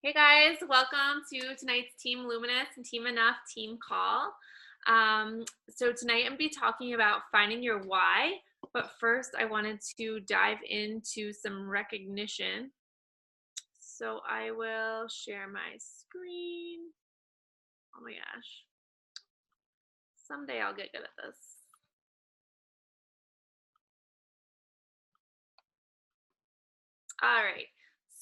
Hey guys, welcome to tonight's Team Luminous and Team Enough team call. So tonight I'm going to be talking about finding your why, but first I wanted to dive into some recognition. So I will share my screen. Oh my gosh. Someday I'll get good at this. All right.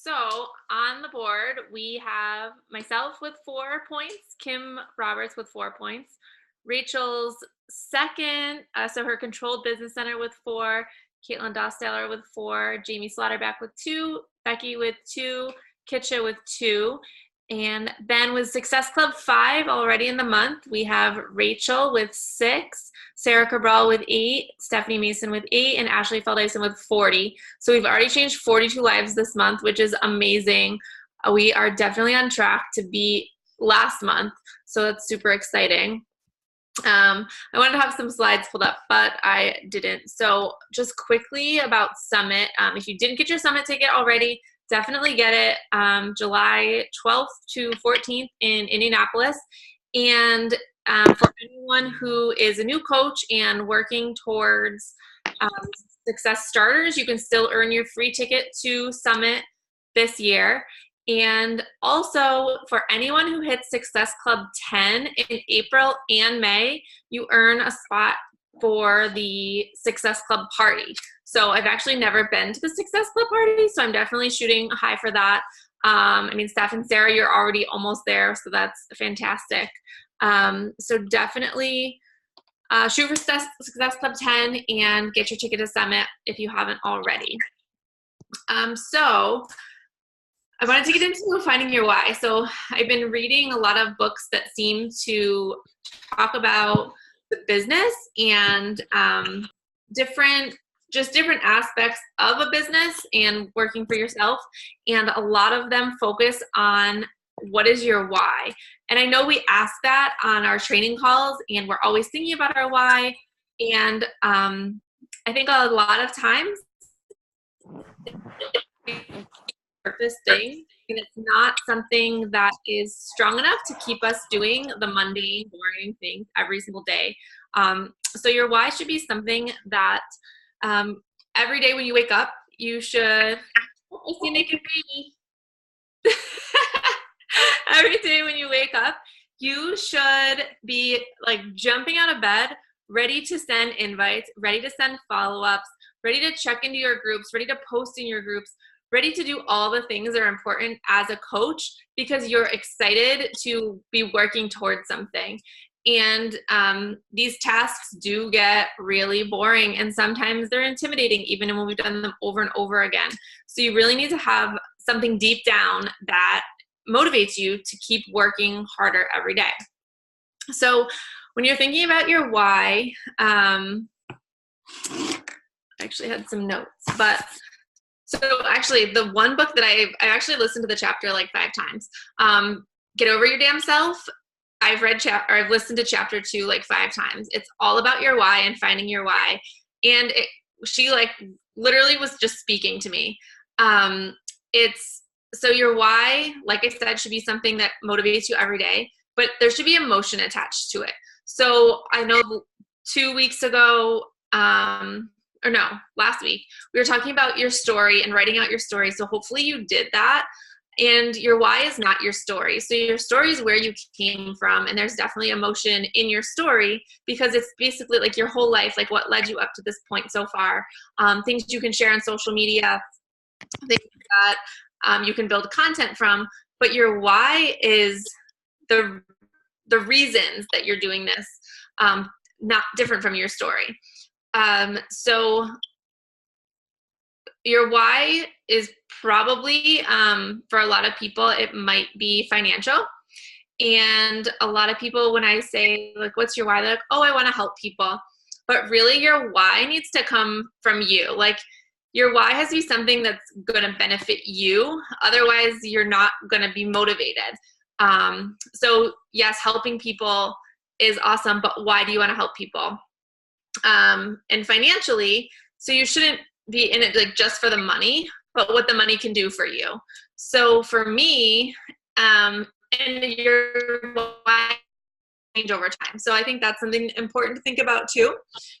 So on the board, we have myself with 4 points, Kim Roberts with 4 points, Rachel's second, so her controlled business center with 4, Caitlin Dosteller with 4, Jamie Slaughterback with 2, Becky with 2, Kitcha with 2, and then with Success Club 5 already in the month, we have Rachel with 6, Sarah Cabral with 8, Stephanie Mason with 8, and Ashley Feldison with 40. So we've already changed 42 lives this month, which is amazing. We are definitely on track to beat last month, so that's super exciting. I wanted to have some slides pulled up, but I didn't. So just quickly about Summit. If you didn't get your Summit ticket already, definitely get it. July 12th to 14th in Indianapolis. And for anyone who is a new coach and working towards success starters, you can still earn your free ticket to Summit this year. And also for anyone who hits Success Club 10 in April and May, you earn a spot for the Success Club party. So I've actually never been to the Success Club party, so I'm definitely shooting high for that. I mean, Steph and Sarah, you're already almost there, so that's fantastic. So definitely shoot for Success Club 10 and get your ticket to Summit if you haven't already. So I wanted to get into finding your why. So I've been reading a lot of books that seem to talk about the business and different aspects of a business and working for yourself. And a lot of them focus on what is your why. And I know we ask that on our training calls, and we're always thinking about our why. And I think a lot of times purpose thing, and it's not something that is strong enough to keep us doing the mundane, boring things every single day. So your why should be something that every day when you wake up, you should. Oh, I see naked baby. Every day when you wake up, you should be like jumping out of bed, ready to send invites, ready to send follow-ups, ready to check into your groups, ready to post in your groups, ready to do all the things that are important as a coach because you're excited to be working towards something. And these tasks do get really boring, and sometimes they're intimidating even when we've done them over and over again. So you really need to have something deep down that motivates you to keep working harder every day. So when you're thinking about your why, I actually had some notes, but so actually the one book that I actually listened to the chapter like 5 times, Get Over Your Damn Self. I've listened to chapter 2 like 5 times. It's all about your why and finding your why. And she like literally was just speaking to me. So your why, like I said, should be something that motivates you every day, but there should be emotion attached to it. So I know 2 weeks ago, last week, we were talking about your story and writing out your story. So hopefully you did that. And your why is not your story. So your story is where you came from. And there's definitely emotion in your story because it's basically like your whole life, like what led you up to this point so far. Things you can share on social media, things that you can build content from. But your why is the reasons that you're doing this, not different from your story. So your why is probably, for a lot of people, it might be financial. And a lot of people, when I say, like, what's your why? They're like, oh, I want to help people. But really your why needs to come from you. Like your why has to be something that's going to benefit you. Otherwise, you're not going to be motivated. So yes, helping people is awesome, but why do you want to help people? And financially, so you shouldn't be in it like just for the money, but what the money can do for you. So for me, and your why change over time. So I think that's something important to think about too,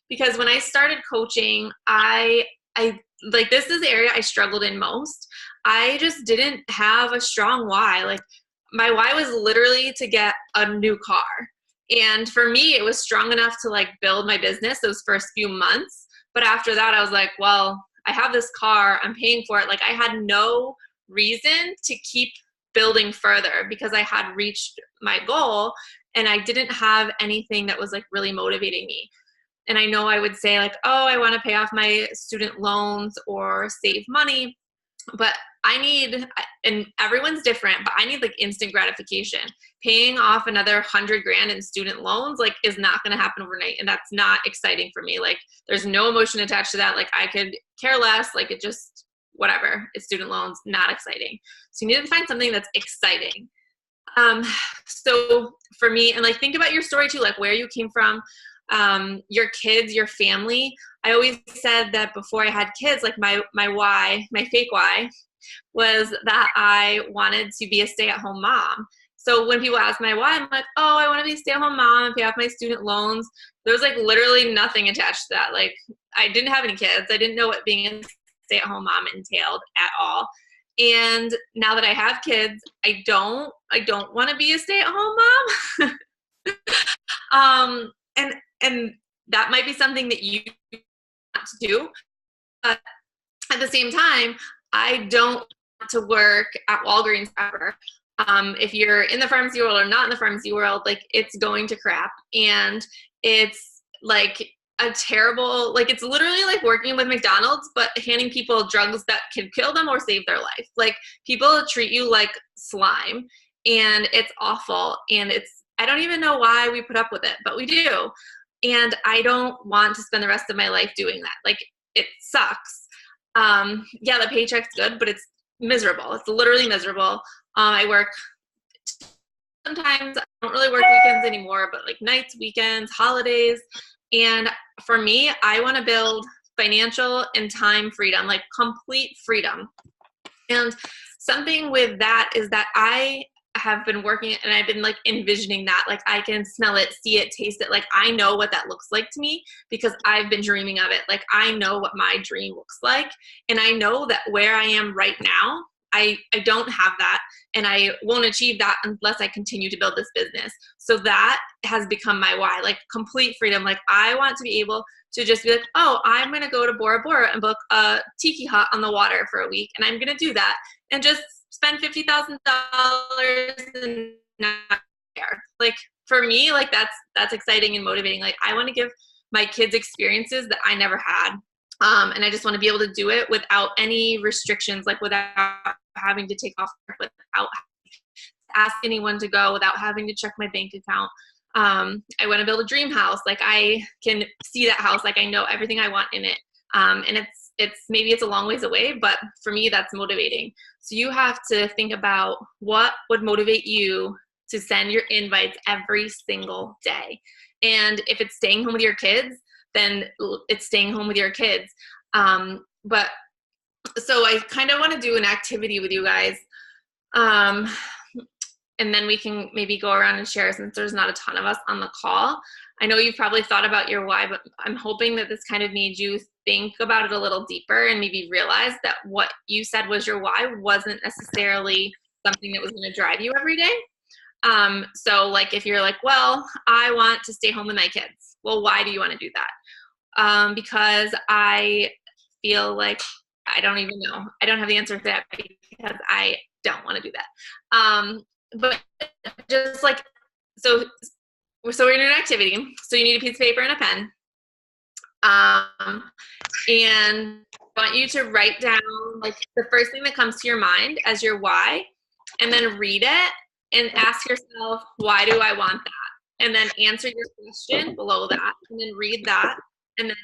because when I started coaching, I like, this is the area I struggled in most. I just didn't have a strong why. Like, my why was literally to get a new car. And for me, it was strong enough to like build my business those first few months. But after that, I was like, well, I have this car, I'm paying for it. Like, I had no reason to keep building further because I had reached my goal and I didn't have anything that was like really motivating me. And I know I would say like, oh, I want to pay off my student loans or save money, but I need, and everyone's different, but I need like instant gratification. Paying off another 100 grand in student loans like is not going to happen overnight, and that's not exciting for me. Like, there's no emotion attached to that. Like, I could care less. Like, it just, whatever. It's student loans, not exciting. So you need to find something that's exciting. So for me, and like, think about your story too, like where you came from, your kids, your family. I always said that before I had kids, like my why, my fake why, was that I wanted to be a stay-at-home mom. So when people ask my why, I'm like, oh, I want to be a stay-at-home mom and pay off my student loans. There's like literally nothing attached to that. Like, I didn't have any kids. I didn't know what being a stay-at-home mom entailed at all. And now that I have kids, I don't want to be a stay-at-home mom. And that might be something that you want to do. But at the same time, I don't want to work at Walgreens forever. If you're in the pharmacy world or not in the pharmacy world, like, it's going to crap. And it's like a terrible, like, it's literally like working with McDonald's, but handing people drugs that can kill them or save their life. Like, people treat you like slime, and it's awful. And I don't even know why we put up with it, but we do. And I don't want to spend the rest of my life doing that. Like, it sucks. Yeah, the paycheck's good, but it's miserable. It's literally miserable. I work sometimes. I don't really work weekends anymore, but like nights, weekends, holidays. And for me, I want to build financial and time freedom, like complete freedom. And something with that is that I have been working and I've been like envisioning that. Like, I can smell it, see it, taste it. Like, I know what that looks like to me because I've been dreaming of it. Like, I know what my dream looks like. And I know that where I am right now, I don't have that, and I won't achieve that unless I continue to build this business. So that has become my why, like complete freedom. Like, I want to be able to just be like, oh, I'm going to go to Bora Bora and book a tiki hut on the water for a week. And I'm going to do that and just spend $50,000 and not care. Like, for me, like, that's exciting and motivating. Like, I want to give my kids experiences that I never had. And I just want to be able to do it without any restrictions, like without having to take off work, without having to ask anyone to go, without having to check my bank account. I want to build a dream house. Like, I can see that house. Like, I know everything I want in it. And maybe it's a long ways away, but for me, that's motivating. So you have to think about what would motivate you to send your invites every single day. And if it's staying home with your kids, then it's staying home with your kids. But so I kind of want to do an activity with you guys. And then we can maybe go around and share, since there's not a ton of us on the call. I know you've probably thought about your why, but I'm hoping that this kind of made you think about it a little deeper and maybe realize that what you said was your why wasn't necessarily something that was going to drive you every day. So like, if you're like, well, I want to stay home with my kids. Well, why do you want to do that? Because I feel like, I don't even know. I don't have the answer to that because I don't want to do that. But just like, so we're doing an activity. So you need a piece of paper and a pen. And I want you to write down like the first thing that comes to your mind as your why, and then read it and ask yourself, why do I want that? And then answer your question below that, and then read that, and then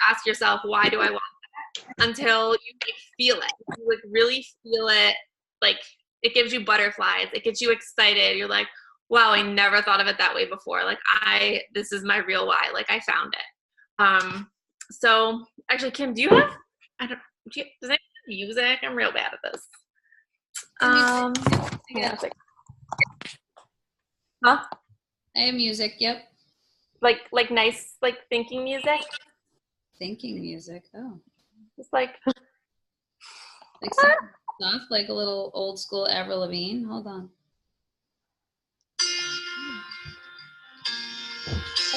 ask yourself, why do I want that? Until you like feel it. You like really feel it, like it gives you butterflies, it gets you excited. You're like, wow, I never thought of it that way before. Like, this is my real why. Like, I found it. So actually, Kim, do you have, does anyone music. I'm real bad at this. Yeah. Huh? I have music. Yep. Like nice, like thinking music. Thinking music. Oh. Just like Something soft, like a little old school Avril Lavigne. Hold on.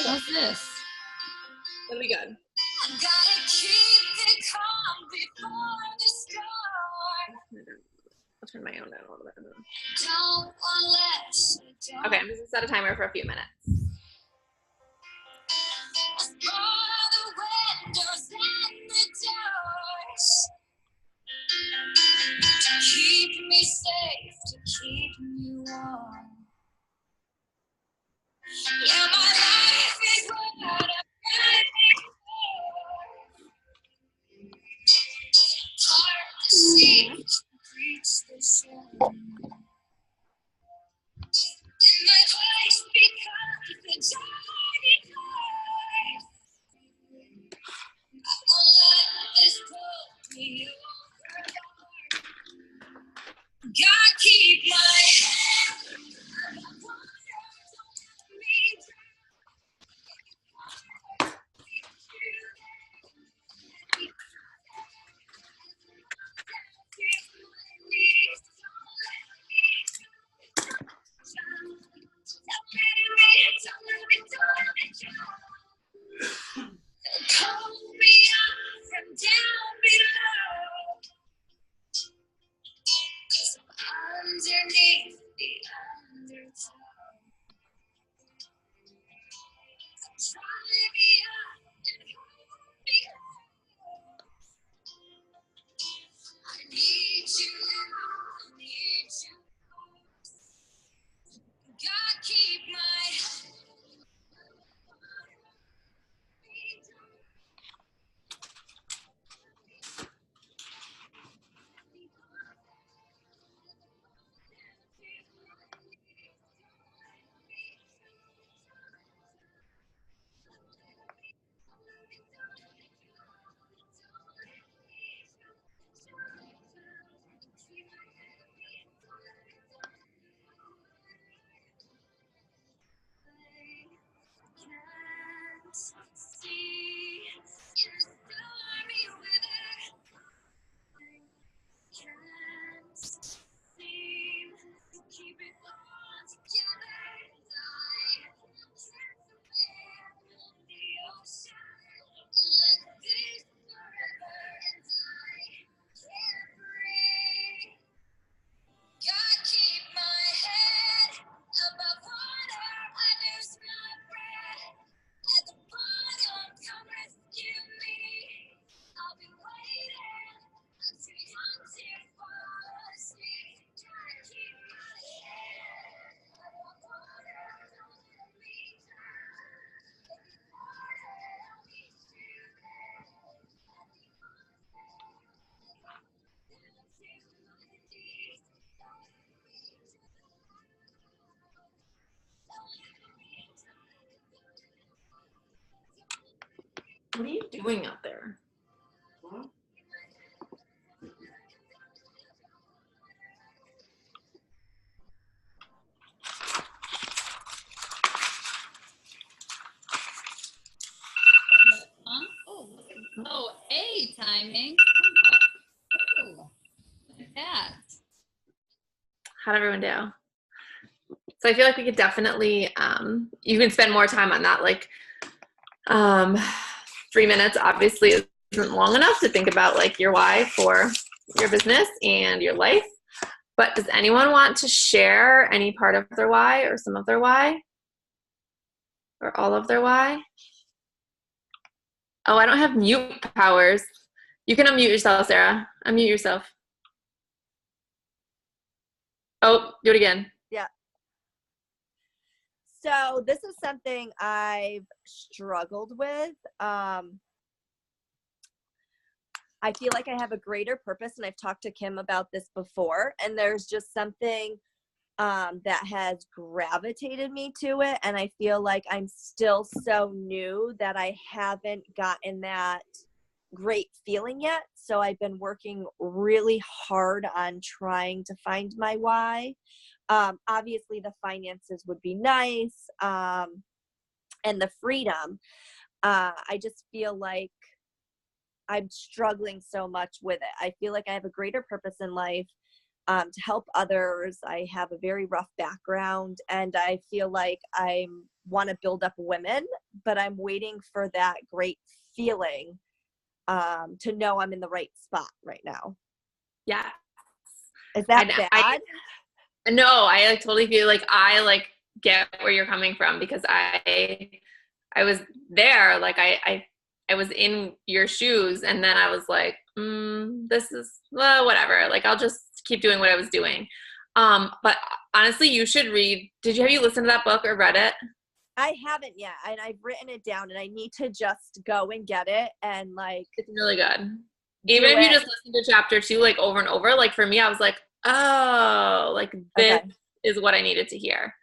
How's this? that'll be good. Gotta keep it calm before the storm. I'll turn my own down a little bit. Don't want less. Okay, I'm just gonna set a timer for a few minutes. All the windows and the doors to keep me safe, to keep me warm. Yeah, my life is what I'm fighting for. Hard to see, reach the sun. And my voice becomes the journey place. I won't let this pull me over. God keep my head above water, don't let me pull me up from down below. 'Cause I'm underneath the undertow. Dry me up and hold me close. I need you now, I need you. God keep my can't see in a stormy weather. Can't seem to keep it all together. I can't swim the ocean like this forever, and I can't breathe. God keep my head above water. I lose my breath at the bottom. Come rescue me. I'll be waiting until you're too far asleep. God keep my head above water. Don't let me drown. If it's water, I'll be shooting. What are you doing out there? Oh, A timing. Oh, look at that. How'd everyone do? So I feel like we could definitely, you can spend more time on that. Like 3 minutes obviously isn't long enough to think about like your why for your business and your life. But does anyone want to share any part of their why or some of their why? Or all of their why? Oh, I don't have mute powers. You can unmute yourself, Sarah. Unmute yourself. Oh, do it again. Yeah. So this is something I've struggled with. I feel like I have a greater purpose, and I've talked to Kim about this before, and there's just something that has gravitated me to it, and I feel like I'm still so new that I haven't gotten that great feeling yet. So I've been working really hard on trying to find my why. Obviously the finances would be nice, and the freedom. I just feel like I'm struggling so much with it. I feel like I have a greater purpose in life, to help others. I have a very rough background, and I feel like I want to build up women, but I'm waiting for that great feeling, to know I'm in the right spot right now. Yeah. Is that I bad? no, I like totally feel like I like get where you're coming from, because I was there, like I was in your shoes, and then I was like, this is, well, whatever. Like I'll just keep doing what I was doing. But honestly, you should read. Have you listened to that book or read it? I haven't yet, and I've written it down, and I need to just go and get it and like It's really good. do Even if you it. just listen to chapter 2 like over and over, like for me, I was like, oh, like this Okay. is what I needed to hear.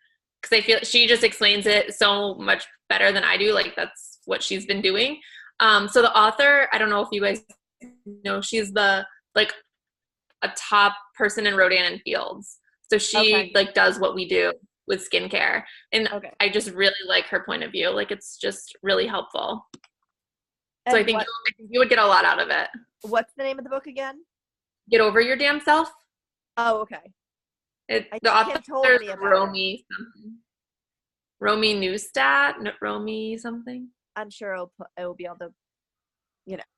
Because I feel she just explains it so much better than I do. Like that's what she's been doing. So the author, I don't know if you guys know, she's the like a top person in Rodan and Fields. So she Okay. like does what we do with skincare. And Okay. I just really like her point of view. Like it's just really helpful. So And I think you would get a lot out of it. what's the name of the book again? Get Over Your Damn Self. Oh, okay. I The think author Kim told is me about it. Romy something. Romy Newstat, Romy something. I'm sure it will be able to,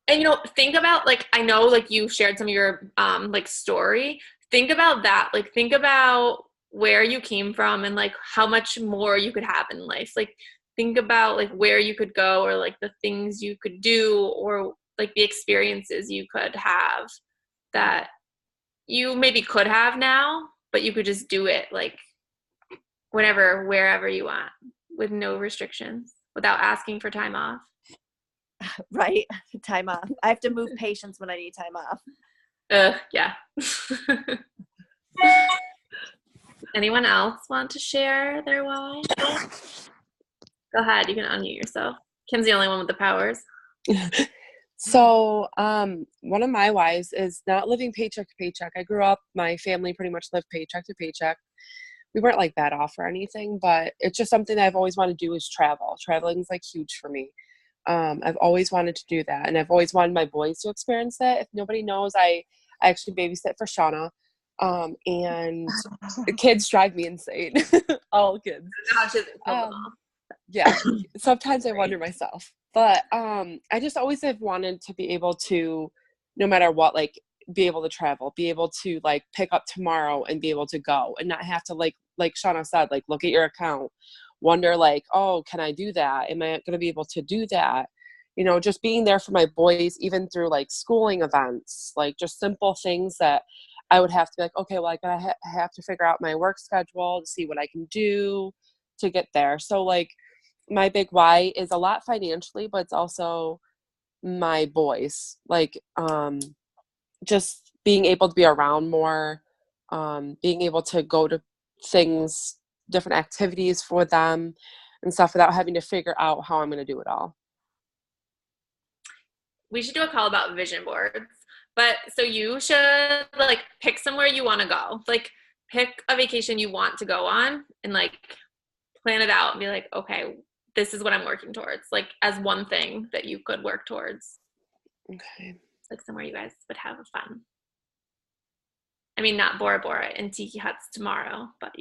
And think about, like, I know like you shared some of your like story. Think about that. Like think about where you came from and like how much more you could have in life. Like think about like where you could go, or like the things you could do, or like the experiences you could have that you maybe could have now, but you could just do it like whenever, wherever you want, with no restrictions, without asking for time off. right? Time off. I have to move patients when I need time off. Yeah. Anyone else want to share their why? Go ahead, you can unmute yourself. Kim's the only one with the powers. So, one of my whys is not living paycheck to paycheck. I grew up, my family pretty much lived paycheck to paycheck. We weren't like that off or anything, but it's just something that I've always wanted to do is travel. Traveling is like huge for me. I've always wanted to do that, and I've always wanted my boys to experience that. If nobody knows, I actually babysit for Shauna, and the kids drive me insane. All kids. Gosh, it's Um, yeah, sometimes I wonder myself, but I just always have wanted to be able to, no matter what, like be able to travel, be able to like pick up tomorrow and be able to go and not have to like Shauna said, like look at your account, wonder like, oh, can I do that? Am I going to be able to do that? Just being there for my boys, even through like schooling events, like just simple things that I would have to be like, okay, well, I gotta have to figure out my work schedule to see what I can do to get there. So like my big why is a lot financially, but it's also my boys, like just being able to be around more, being able to go to things, different activities for them and stuff without having to figure out how I'm going to do it all. We should do a call about vision boards. But so you should like pick somewhere you want to go. Like pick a vacation you want to go on and like plan it out and be like, okay, this is what I'm working towards. Like as one thing that you could work towards. Okay. Like somewhere you guys would have fun. I mean, not Bora Bora and Tiki Huts tomorrow, but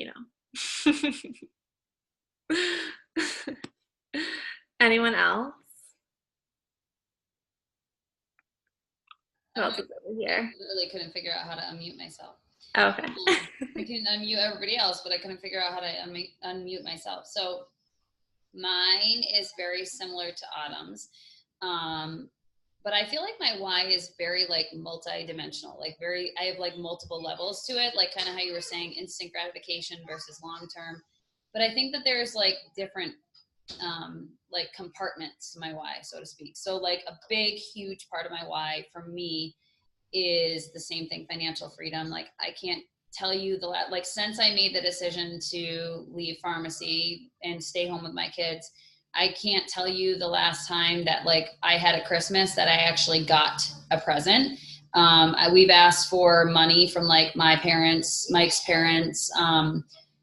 Anyone else? Who else is over here? I literally couldn't figure out how to unmute myself. Oh, okay. I can unmute everybody else, but I couldn't figure out how to unmute myself. So mine is very similar to Autumn's. But I feel like my why is very like multi-dimensional, like I have like multiple levels to it, like kind of how you were saying instant gratification versus long-term. But I think that there's like different like compartments to my why, so to speak. So like a big, huge part of my why for me is the same thing, financial freedom. Like I can't tell you since I made the decision to leave pharmacy and stay home with my kids, I can't tell you the last time that like I had a Christmas that I actually got a present. We've asked for money from like my parents, Mike's parents,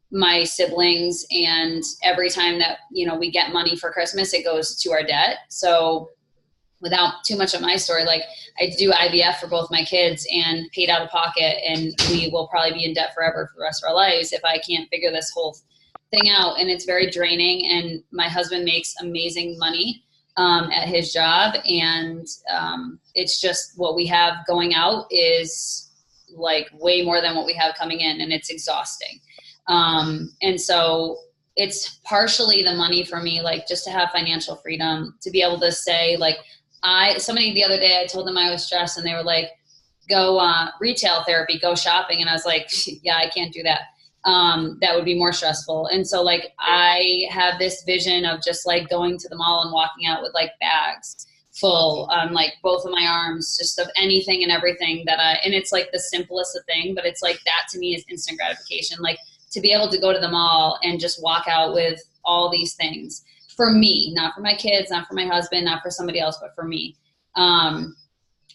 my siblings, and every time that, you know, we get money for Christmas, it goes to our debt. So without too much of my story, like I do IVF for both my kids and paid out of pocket, and we will probably be in debt forever for the rest of our lives if I can't figure this whole thing out. And it's very draining, and my husband makes amazing money at his job, and it's just what we have going out is like way more than what we have coming in, and it's exhausting. And so it's partially the money for me, like just to have financial freedom, to be able to say like, somebody the other day, I told them I was stressed, and they were like, go retail therapy, go shopping. And I was like, yeah, I can't do that. That would be more stressful. And so like, I have this vision of just like going to the mall and walking out with like bags full on like both of my arms, just of anything and everything and it's like the simplest of thing, but it's like that to me is instant gratification. Like to be able to go to the mall and just walk out with all these things for me, not for my kids, not for my husband, not for somebody else, but for me.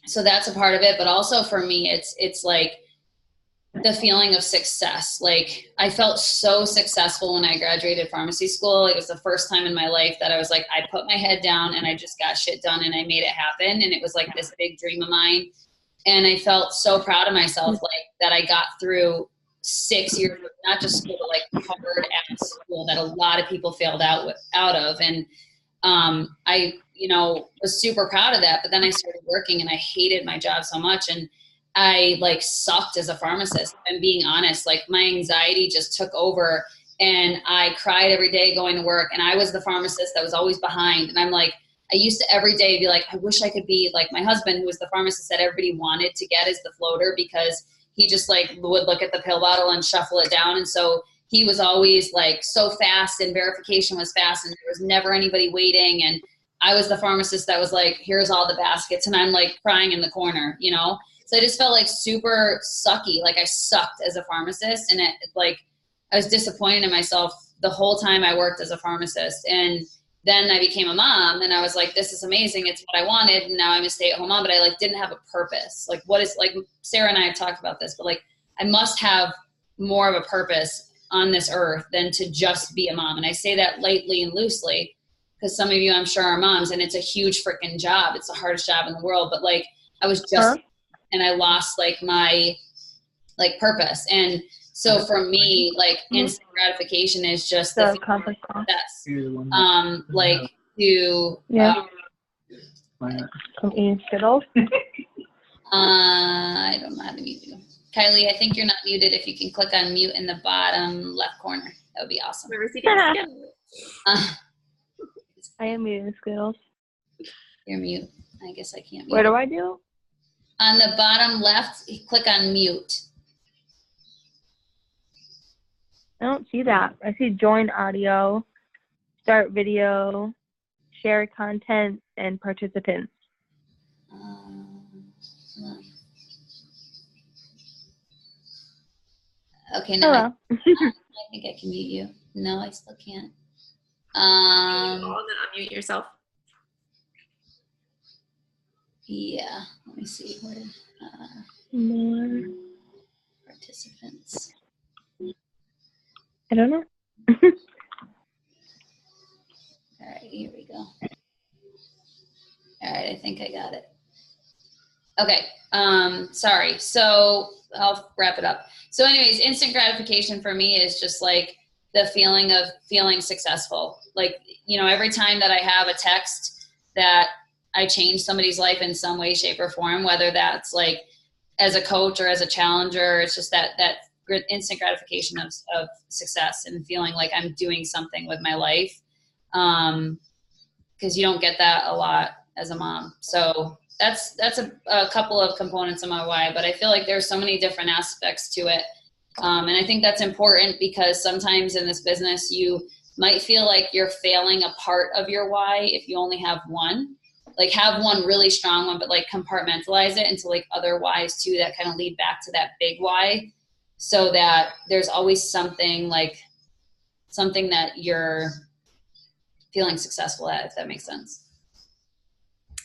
So that's a part of it. But also for me, it's like the feeling of success. Like I felt so successful when I graduated pharmacy school. It was the first time in my life that I was like, I put my head down and I just got shit done and I made it happen. And it was like this big dream of mine. And I felt so proud of myself, like that I got through 6 years of not just school, but like hard at school that a lot of people failed out of. And I, you know, was super proud of that. But then I started working and I hated my job so much. And I like sucked as a pharmacist. I'm being honest, like my anxiety just took over and I cried every day going to work. And I was the pharmacist that was always behind. And I'm like, I used to every day be like, I wish I could be like my husband, who was the pharmacist that everybody wanted to get as the floater, because he just like would look at the pill bottle and shuffle it down. And so he was always like so fast and verification was fast and there was never anybody waiting. And I was the pharmacist that was like, here's all the baskets. And I'm like crying in the corner, you know? So I just felt like super sucky. Like I sucked as a pharmacist, and it like, I was disappointed in myself the whole time I worked as a pharmacist. And then I became a mom and I was like, this is amazing. It's what I wanted. And now I'm a stay-at-home mom, but I like didn't have a purpose. Like what is, like Sarah and I have talked about this, but like I must have more of a purpose on this earth than to just be a mom. And I say that lightly and loosely because some of you I'm sure are moms, and it's a huge freaking job. It's the hardest job in the world. But like I was just, and I lost like my like purpose. And so for me, like instant gratification is just the success. Like to I'm eating Skittles. I don't know how to mute you. Kylie, I think you're not muted. If you can click on mute in the bottom left corner, that would be awesome. I am eating Skittles. You're mute. I guess I can't mute. What do I do? On the bottom left, click on mute. I don't see that. I see join audio, start video, share content, and participants. Okay, now Hello. I think I can mute you. No, I still can't. And then unmute yourself. Yeah, let me see. Where, More participants. I don't know. All right, here we go. All right, I think I got it. Okay, sorry. So I'll wrap it up. So anyways, instant gratification for me is just like the feeling of feeling successful. Like, you know, every time that I have a text that I change somebody's life in some way, shape, or form, whether that's like as a coach or as a challenger, it's just that instant gratification of success and feeling like I'm doing something with my life. Because you don't get that a lot as a mom. So that's a couple of components of my why, but I feel like there's so many different aspects to it. And I think that's important because sometimes in this business, you might feel like you're failing a part of your why if you only have one. Like have one really strong one, but like compartmentalize it into like other whys too that kind of lead back to that big why, so that there's always something that you're feeling successful at, if that makes sense.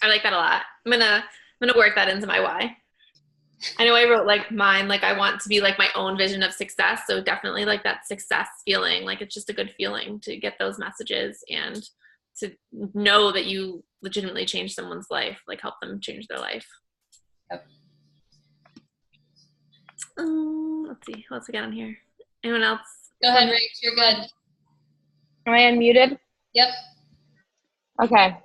I like that a lot. I'm gonna work that into my why. I know I wrote like mine, like I want to be like my own vision of success. So definitely like that success feeling, like it's just a good feeling to get those messages and to know that you legitimately change someone's life, like help them change their life. Yep. Let's see, what else we got on here? Anyone else? Go ahead, Rach, you're good. Am I unmuted? Yep. Okay.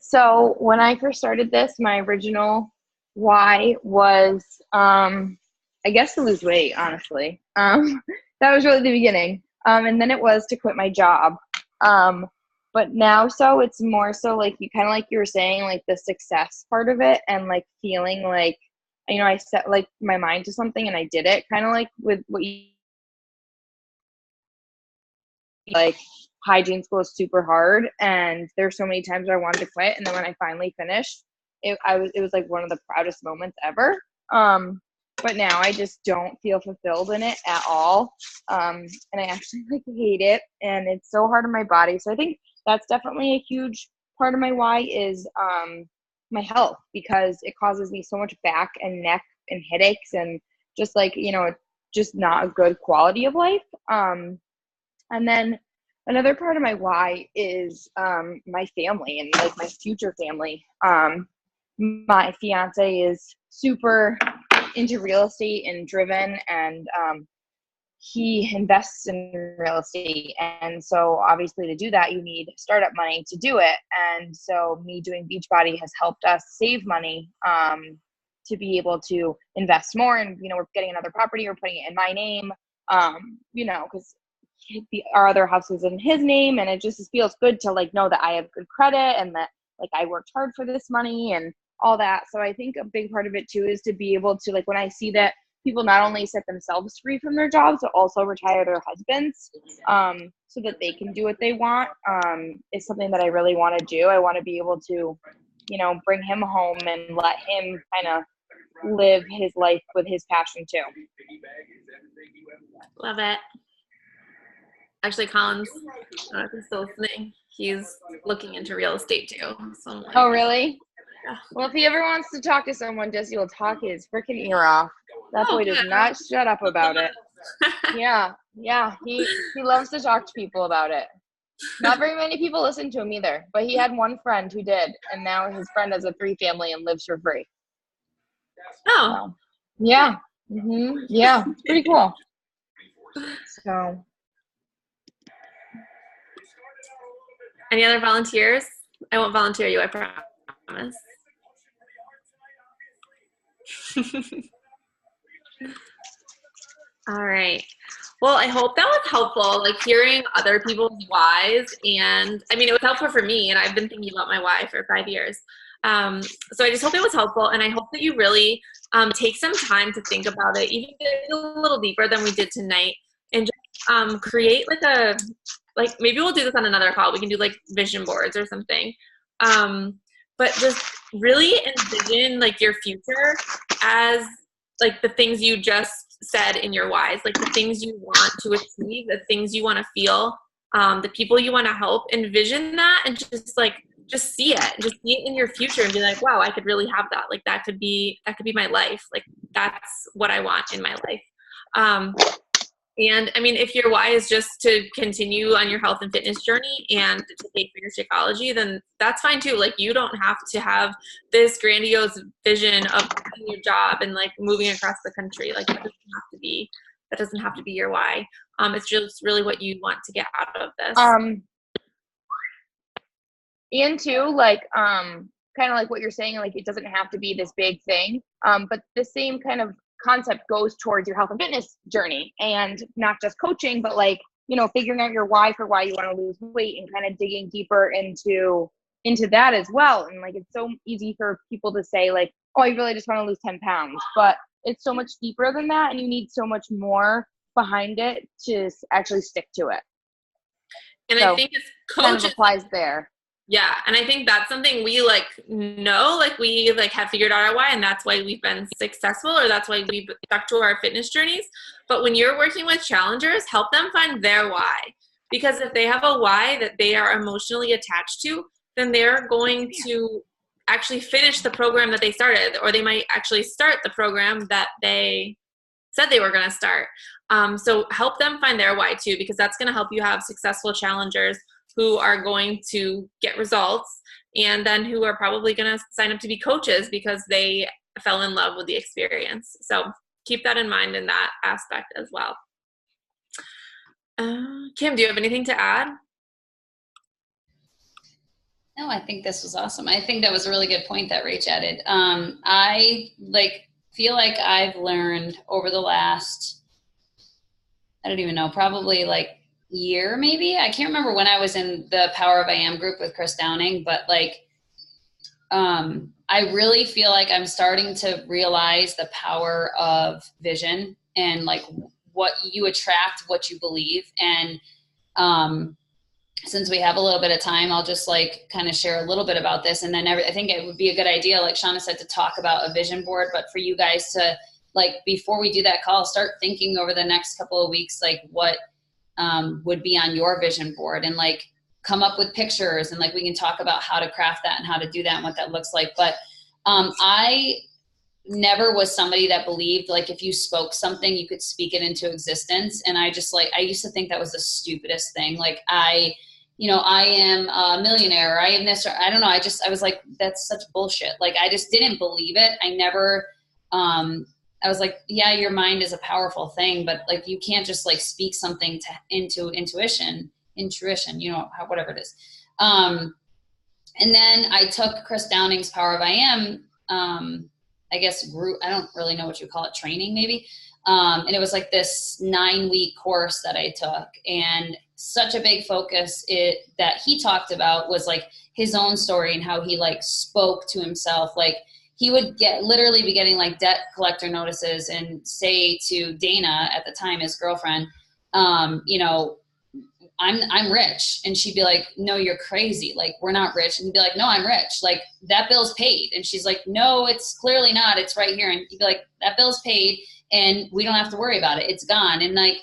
So when I first started this, my original why was, I guess, to lose weight, honestly. That was really the beginning. And then it was to quit my job. But now, so it's more so like you kind of like you were saying, like the success part of it and like feeling like, you know, I set like my mind to something and I did it, kind of like with what you like. Hygiene school is super hard, and there's so many times where I wanted to quit, and then when I finally finished, it was like one of the proudest moments ever. But now I just don't feel fulfilled in it at all, and I actually like hate it, and it's so hard on my body. So I think that's definitely a huge part of my why is my health, because it causes me so much back and neck and headaches, and just like, you know, just not a good quality of life. And then another part of my why is my family and like my future family. My fiance is super into real estate and driven, and he invests in real estate. And so obviously to do that, you need startup money to do it. And so me doing Beachbody has helped us save money to be able to invest more. And, you know, we're getting another property, we're putting it in my name, you know, because our other house is in his name, and it just feels good to like know that I have good credit and that like I worked hard for this money and all that. So I think a big part of it too is to be able to, like, when I see that people not only set themselves free from their jobs but also retire their husbands so that they can do what they want, is something that I really want to do. I want to be able to, you know, bring him home and let him kind of live his life with his passion too. Love it. Actually, Colin's, I don't know if he's still listening, he's looking into real estate too. So I'm like, Oh, really? Yeah. Well, if he ever wants to talk to someone, Jesse will talk his freaking ear off. That boy does good. not shut up about it. Yeah, he loves to talk to people about it. Not very many people listen to him either, but he had one friend who did, and now his friend has a 3 family and lives for free. Oh. So, yeah. Yeah, it's pretty cool. So. Any other volunteers? I won't volunteer you, I promise. All right. Well, I hope that was helpful, like hearing other people's whys. And I mean, it was helpful for me, and I've been thinking about my why for 5 years. So I just hope it was helpful, and I hope that you really take some time to think about it, even a little deeper than we did tonight, and just create like maybe we'll do this on another call. We can do like vision boards or something. But just really envision like your future as like the things you just said in your whys, like the things you want to achieve, the things you want to feel, the people you want to help. Envision that and just see it in your future and be like, wow, I could really have that. Like that could be my life. Like that's what I want in my life. And I mean, if your why is just to continue on your health and fitness journey and to take for your Shakeology, then that's fine too. Like you don't have to have this grandiose vision of quitting your job and like moving across the country. Like that doesn't have to be your why. It's just really what you want to get out of this. And too, like, kind of like what you're saying, like it doesn't have to be this big thing. But the same kind of concept goes towards your health and fitness journey, and not just coaching, but like, you know, figuring out your why for why you want to lose weight and kind of digging deeper into that as well. And like, it's so easy for people to say like, oh, I really just want to lose 10 pounds, but it's so much deeper than that. And you need so much more behind it to actually stick to it. And so I think it's kind of applies there. Yeah. And I think that's something we like know, like we like have figured out our why, and that's why we've been successful, or that's why we've stuck to our fitness journeys. But when you're working with challengers, help them find their why. Because if they have a why that they are emotionally attached to, then they're going to actually finish the program that they started, or they might actually start the program that they said they were going to start. So help them find their why too, because that's going to help you have successful challengers who are going to get results, and then who are probably going to sign up to be coaches because they fell in love with the experience. So keep that in mind in that aspect as well. Kim, do you have anything to add? No, I think this was awesome. I think that was a really good point that Rach added. I feel like I've learned over the last, I don't even know, probably like year maybe. I can't remember when I was in the Power of I Am group with Chris Downing, but I really feel like I'm starting to realize the power of vision and like what you attract, what you believe. And since we have a little bit of time, I'll just like kind of share a little bit about this. And then I think it would be a good idea, like Shauna said, to talk about a vision board, but for you guys to like, before we do that call, start thinking over the next couple of weeks, like what would be on your vision board, and like come up with pictures, and like we can talk about how to craft that and how to do that and what that looks like. But I never was somebody that believed like if you spoke something you could speak it into existence. And I used to think that was the stupidest thing. Like I am a millionaire, or I am this, or I don't know. I was like, that's such bullshit. Like I just didn't believe it. I never I was like, yeah, your mind is a powerful thing, but like you can't just like speak something into intuition, whatever it is. And then I took Chris Downing's Power of I Am, I guess group, I don't really know what you call it, training maybe. And it was like this 9-week course that I took, and such a big focus that he talked about was like his own story and how he like spoke to himself. Like he would literally be getting like debt collector notices and say to Dana at the time, his girlfriend, I'm rich. And she'd be like, no, you're crazy. Like, we're not rich. And he'd be like, no, I'm rich. Like that bill's paid. And she's like, no, it's clearly not. It's right here. And he'd be like, that bill's paid and we don't have to worry about it. It's gone. And like,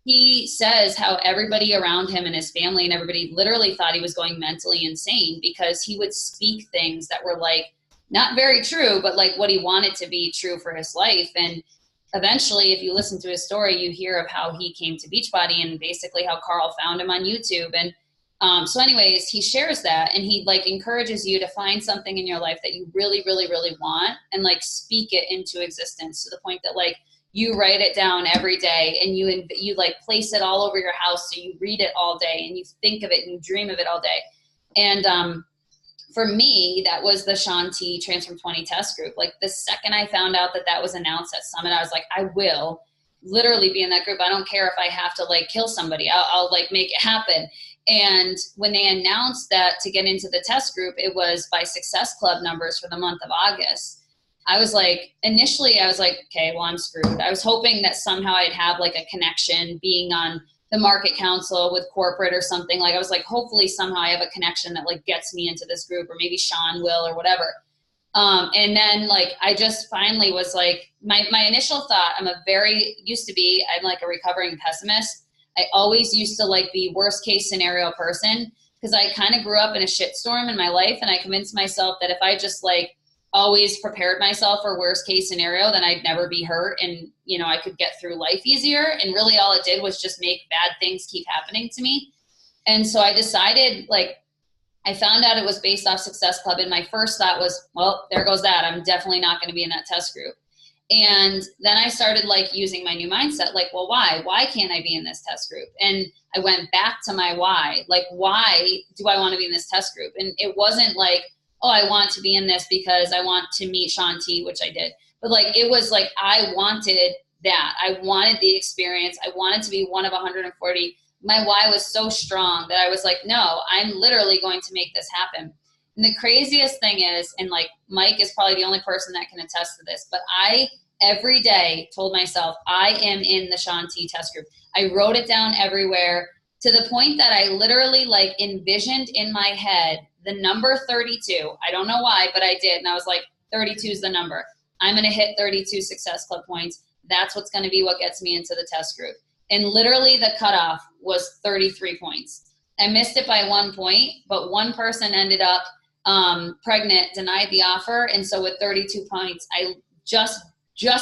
he says how everybody around him and his family and everybody literally thought he was going mentally insane because he would speak things that were like, not very true, but like what he wanted to be true for his life. And eventually, if you listen to his story, you hear of how he came to Beachbody and basically how Carl found him on YouTube. And so anyways, he shares that, and he like encourages you to find something in your life that you really, really, really want and like speak it into existence to the point that like you write it down every day, and you like place it all over your house. So you read it all day and you think of it and you dream of it all day. And for me, that was the Shaun T Transform 20 test group. Like the second I found out that was announced at Summit, I was like, I will literally be in that group. I don't care if I have to like kill somebody. I'll like make it happen. And when they announced that to get into the test group, it was by Success Club numbers for the month of August. Initially I was like, okay, well, I'm screwed. I was hoping that somehow I'd have like a connection being on the market council with corporate or something. Like I was like, hopefully somehow I have a connection that like gets me into this group, or maybe Sean will or whatever. And then like, I just finally was like, my initial thought, I'm like a recovering pessimist. I always used to like be worst case scenario person, because I kind of grew up in a shitstorm in my life. And I convinced myself that if I just like always prepared myself for worst case scenario, then I'd never be hurt, and I could get through life easier. And really all it did was just make bad things keep happening to me. And so I decided, like, I found out it was based off Success Club, and my first thought was, well, there goes that. I'm definitely not going to be in that test group. And then I started like using my new mindset, like, well, why can't I be in this test group? And I went back to my why, like, why do I want to be in this test group? And it wasn't like, oh, I want to be in this because I want to meet Shaun T, which I did. But like, it was like, I wanted that. I wanted the experience. I wanted to be one of 140. My why was so strong that I was like, no, I'm literally going to make this happen. And the craziest thing is, and like Mike is probably the only person that can attest to this, but I every day told myself, I am in the Shaun T test group. I wrote it down everywhere, to the point that I literally like envisioned in my head the number 32. I don't know why, but I did. And I was like, 32 is the number. I'm going to hit 32 Success Club points. That's what's going to be what gets me into the test group. And literally the cutoff was 33 points. I missed it by 1 point, but one person ended up pregnant, denied the offer. And so with 32 points, I just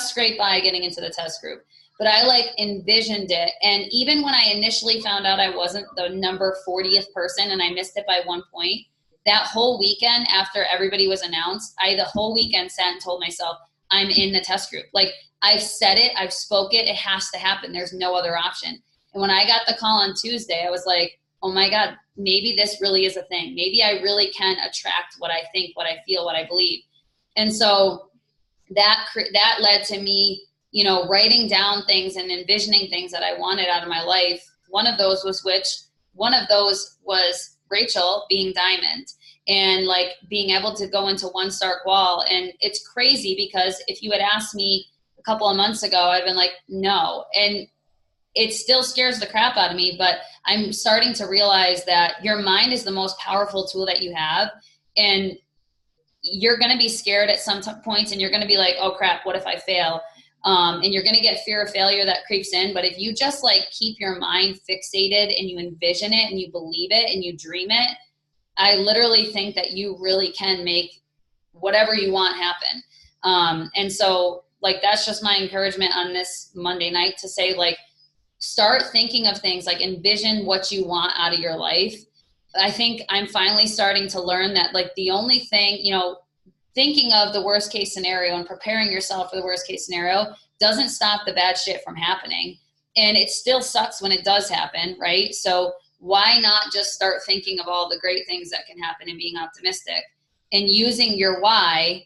scraped by getting into the test group. But I like envisioned it. And even when I initially found out I wasn't the number 40th person and I missed it by 1 point, that whole weekend after everybody was announced, I the whole weekend sat and told myself, I'm in the test group. Like, I've said it, I've spoke it, it has to happen. There's no other option. And when I got the call on Tuesday, I was like, oh my God, maybe this really is a thing. Maybe I really can attract what I think, what I feel, what I believe. And so that led to me, you know, writing down things and envisioning things that I wanted out of my life. One of those was Rachel being diamond and like being able to go into one stark wall. And it's crazy because if you had asked me a couple of months ago, I'd been like, no. And it still scares the crap out of me, but I'm starting to realize that your mind is the most powerful tool that you have. And you're going to be scared at some points and you're going to be like, oh crap, what if I fail? And you're going to get fear of failure that creeps in. But if you just like keep your mind fixated and you envision it and you believe it and you dream it, I literally think that you really can make whatever you want happen. And so like, that's just my encouragement on this Monday night to say, like, start thinking of things, like envision what you want out of your life. I think I'm finally starting to learn that like the only thing, you know, thinking of the worst case scenario and preparing yourself for the worst case scenario doesn't stop the bad shit from happening. And it still sucks when it does happen, right? So why not just start thinking of all the great things that can happen and being optimistic and using your why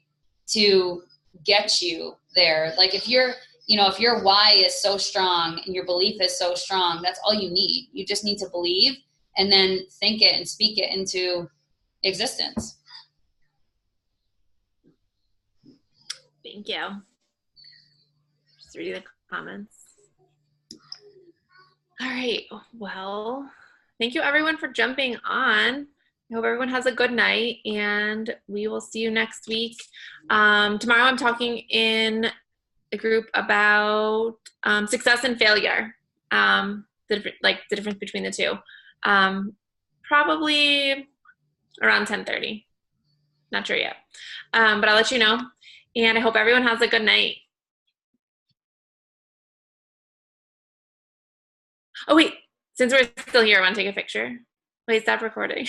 to get you there? Like if your why is so strong and your belief is so strong, that's all you need. You just need to believe and then think it and speak it into existence. Thank you. Just reading the comments. All right. Well, thank you everyone for jumping on. I hope everyone has a good night and we will see you next week. Tomorrow I'm talking in a group about success and failure, the difference between the two. Probably around 10:30. Not sure yet. But I'll let you know. And I hope everyone has a good night. Oh, wait. Since we're still here, I want to take a picture. Wait, stop recording.